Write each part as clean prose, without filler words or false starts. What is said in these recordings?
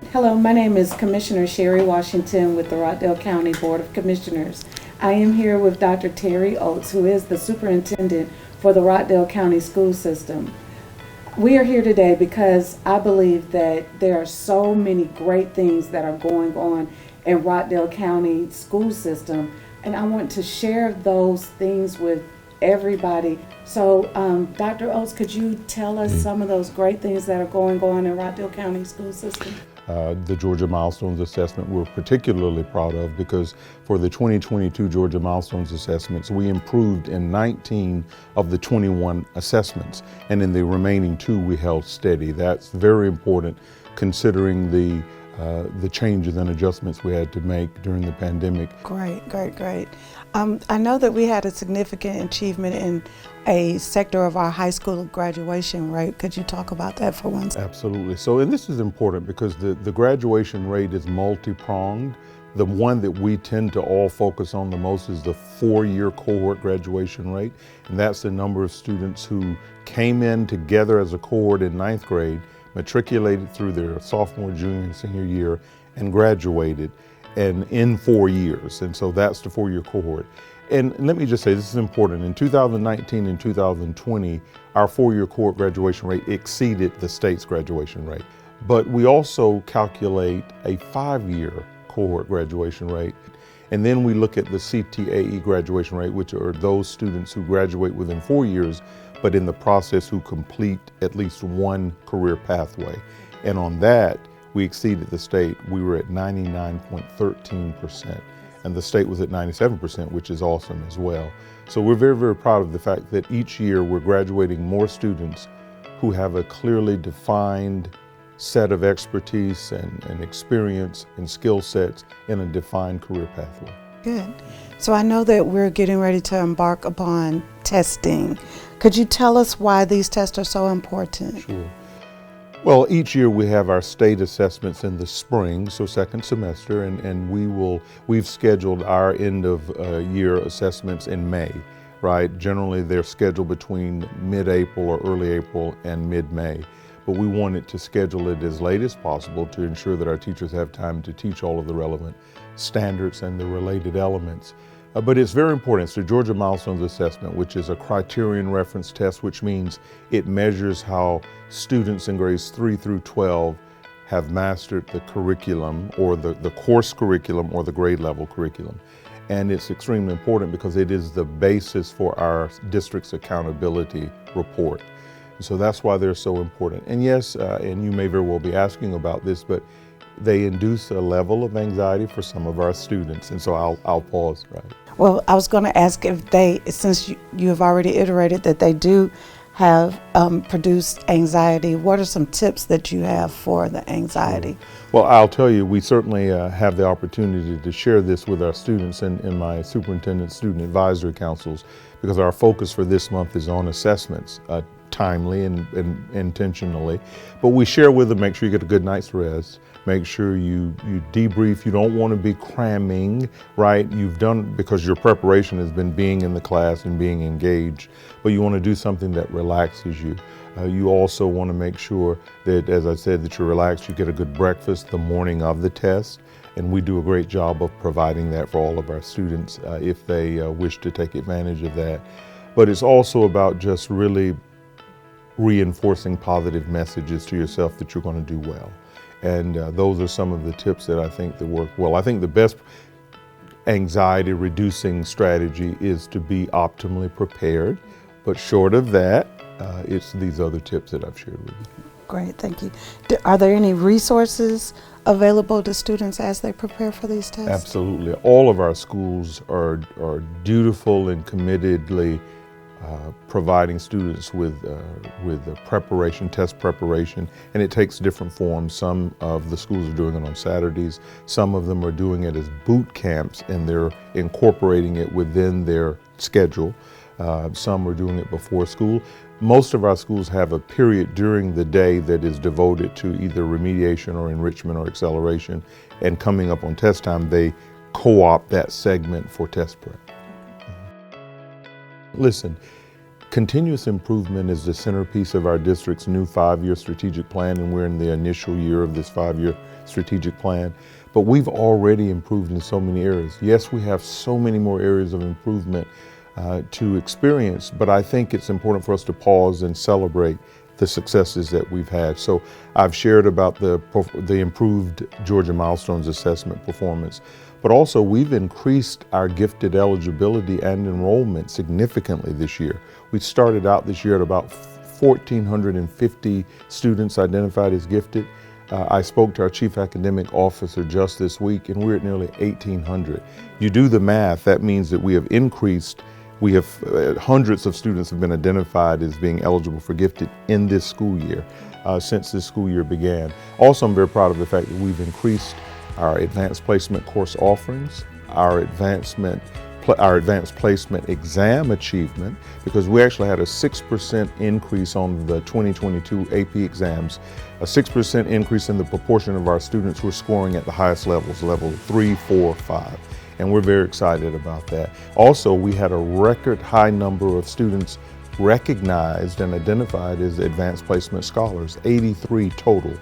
Hello, my name is Commissioner Sherry Washington with the Rockdale County Board of Commissioners. I am here with Dr. Terry Oatts, who is the Superintendent for the Rockdale County School System. We are here today because I believe that there are so many great things that are going on in Rockdale County School System, and I want to share those things with everybody. So, Dr. Oatts, could you tell us some of those great things that are going on in Rockdale County School System? The Georgia Milestones Assessment we're particularly proud of because for the 2022 Georgia Milestones Assessments, we improved in 19 of the 21 assessments, and in the remaining 2 we held steady. That's very important considering the changes and adjustments we had to make during the pandemic. Great. I know that we had a significant achievement in a sector of our high school graduation rate. Could you talk about that for once? Absolutely. So, and this is important because the graduation rate is multi-pronged. The one that we tend to all focus on the most is the 4-year cohort graduation rate. And that's the number of students who came in together as a cohort in 9th grade, matriculated through their sophomore, junior, and senior year, and graduated and in 4 years. And so that's the 4-year cohort. And let me just say, this is important. In 2019 and 2020, our 4-year cohort graduation rate exceeded the state's graduation rate. But we also calculate a 5-year cohort graduation rate. And then we look at the CTAE graduation rate, which are those students who graduate within 4 years, but in the process who complete at least one career pathway. And on that, we exceeded the state. We were at 99.13%, and the state was at 97%, which is awesome as well. So we're very, very proud of the fact that each year we're graduating more students who have a clearly defined set of expertise and experience and skill sets in a defined career pathway. Good. So I know that we're getting ready to embark upon testing. Could you tell us why these tests are so important? Sure. Well, each year we have our state assessments in the spring, so second semester, and we've scheduled our end of year assessments in May, right? Generally they're scheduled between mid-April or early April and mid-May. But we wanted to schedule it as late as possible to ensure that our teachers have time to teach all of the relevant standards and the related elements. But it's very important. It's the Georgia Milestones Assessment, which is a criterion reference test, which means it measures how students in grades 3 through 12 have mastered the curriculum or the course curriculum or the grade level curriculum. And it's extremely important because it is the basis for our district's accountability report. So that's why they're so important. And yes, and you may very well be asking about this, but they induce a level of anxiety for some of our students. And so I'll pause, right? Well, I was going to ask if since you have already iterated that they do have produced anxiety, what are some tips that you have for the anxiety? Well, I'll tell you, we certainly have the opportunity to share this with our students in my superintendent student advisory councils, because our focus for this month is on assessments, timely and intentionally. But we share with them, make sure you get a good night's rest. Make sure you debrief. You don't want to be cramming, right? You've done, because your preparation has been being in the class and being engaged, but you want to do something that relaxes you. You also want to make sure that, as I said, that you're relaxed. You get a good breakfast the morning of the test, and we do a great job of providing that for all of our students if they wish to take advantage of that. But it's also about just really reinforcing positive messages to yourself that you're going to do well. And those are some of the tips that I think that work well. I think the best anxiety reducing strategy is to be optimally prepared. But short of that, it's these other tips that I've shared with you. Great, thank you. Are there any resources available to students as they prepare for these tests? Absolutely. All of our schools are dutiful and committedly providing students with preparation, test preparation, and it takes different forms. Some of the schools are doing it on Saturdays. Some of them are doing it as boot camps, and they're incorporating it within their schedule. Some are doing it before school. Most of our schools have a period during the day that is devoted to either remediation or enrichment or acceleration, and coming up on test time, they co-opt that segment for test prep. Listen, Continuous improvement is the centerpiece of our district's new 5-year strategic plan, and we're in the initial year of this 5-year strategic plan. But we've already improved in so many areas. Yes, we have so many more areas of improvement to experience, but I think it's important for us to pause and celebrate the successes that we've had. So I've shared about the improved Georgia Milestones assessment performance, but also we've increased our gifted eligibility and enrollment significantly this year. We started out this year at about 1,450 students identified as gifted. I spoke to our chief academic officer just this week, and we're at nearly 1,800. You do the math, that means that we have increased. We have hundreds of students have been identified as being eligible for gifted in this school year, since this school year began. Also, I'm very proud of the fact that we've increased our advanced placement course offerings, our advanced placement exam achievement, because we actually had a 6% increase on the 2022 AP exams, a 6% increase in the proportion of our students who are scoring at the highest levels, level 3, 4, 5. And we're very excited about that. Also, we had a record high number of students recognized and identified as advanced placement scholars, 83 total.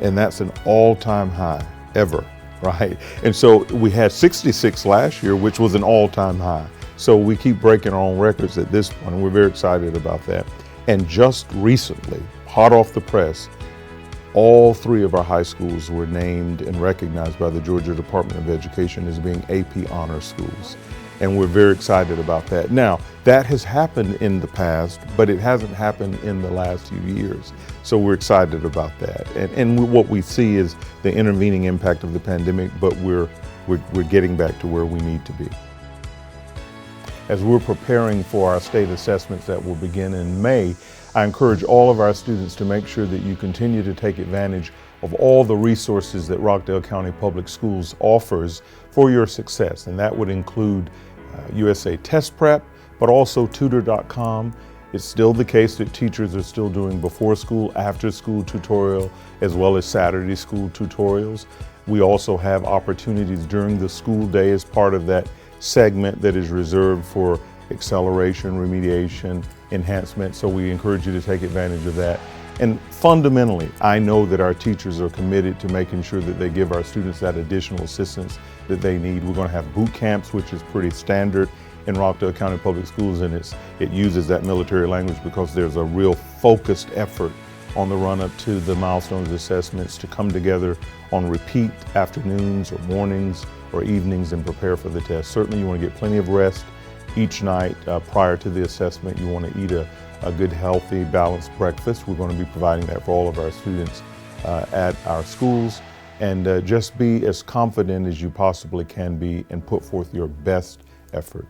And that's an all-time high ever, right? And so we had 66 last year, which was an all-time high. So we keep breaking our own records at this point, and we're very excited about that. And just recently, hot off the press, all 3 of our high schools were named and recognized by the Georgia Department of Education as being AP honor schools. And we're very excited about that. Now, that has happened in the past, but it hasn't happened in the last few years. So we're excited about that. And what we see is the intervening impact of the pandemic, but we're getting back to where we need to be. As we're preparing for our state assessments that will begin in May, I encourage all of our students to make sure that you continue to take advantage of all the resources that Rockdale County Public Schools offers for your success. And that would include USA Test Prep, but also tutor.com. It's still the case that teachers are still doing before school, after school tutorial, as well as Saturday school tutorials. We also have opportunities during the school day as part of that segment that is reserved for acceleration, remediation, enhancement. So we encourage you to take advantage of that. And fundamentally, I know that our teachers are committed to making sure that they give our students that additional assistance that they need. We're going to have boot camps, which is pretty standard in Rockdale County Public Schools, and it uses that military language because there's a real focused effort on the run-up to the milestones assessments to come together on repeat afternoons or mornings or evenings and prepare for the test. Certainly you want to get plenty of rest each night prior to the assessment. You want to eat a good, healthy, balanced breakfast. We're going to be providing that for all of our students at our schools. And just be as confident as you possibly can be and put forth your best effort.